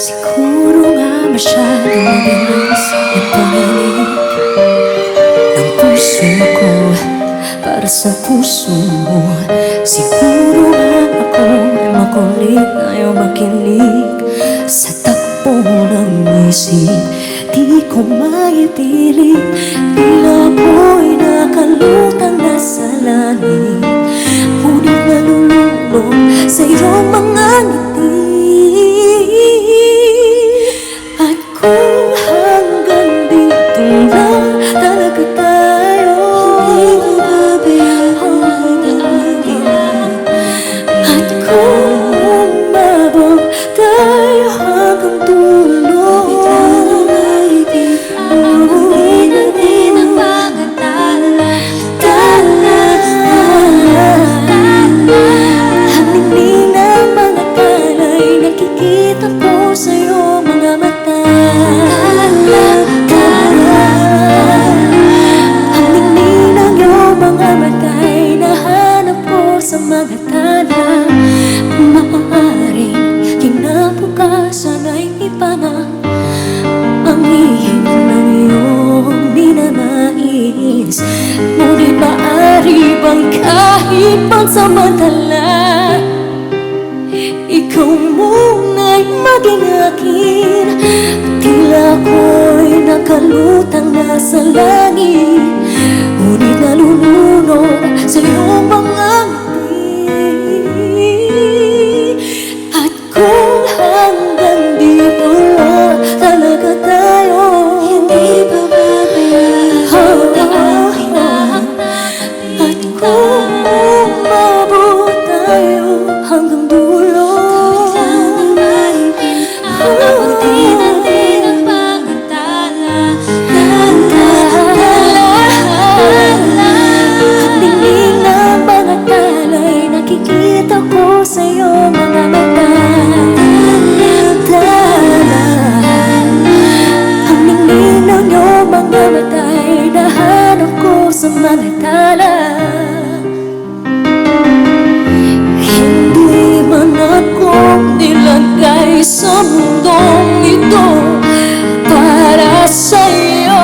Siguro nga masyadong mabilis ang panginig ng puso ko para sa puso mo. Siguro nga ako ay makulit, ayaw makinig sa takbo ng isip. Di ko maipilit, tila ako'y nakalutang nasa langit, ngunit nalulunod sa iyong mga ngiti. At kung hanggang dito lang talaga tayo, hindi ko babayaan ang ilan. At kung umabot tayo hanggang dulo, sa mga tala, maaaring kinabukasan ay iba na ang ihip ng iyong ninanais. Ngunit maaari bang kahit pansamantala, ikaw muna'y maging akin? Tila ako'y nakalutang nasa langit, ngunit nalulunod sa iyong mga ngiti. At kung hanggang dito lang talaga tayo, hindi pa babayaan ang hinahanap. At kung umabot tayo hanggang dulo, nakikita ko sa'yo mga mata. Ang ningning ng iyong mga mata'y nahanap ko sa mga tala. Hindi man ako nilagay sa mundong ito para sa'yo.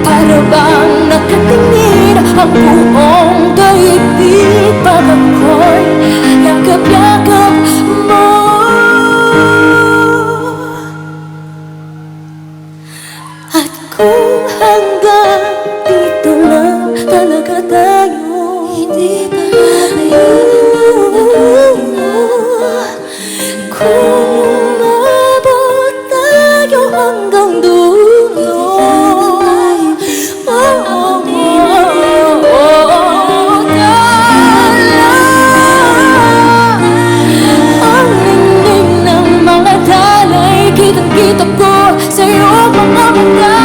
Para bang nakatingin ang buong daigdig pag ako'y yakap-yakap mo. At kung hanggang dito lang talaga tayo, hindi pa babayaan. Kung umabot tayo hanggang dulo, kitang-kita ko sa iyong mga mata.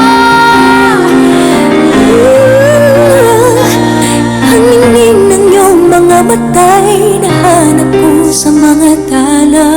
Ang ningning ng iyong mga mata'y nahanap ko sa mga tala.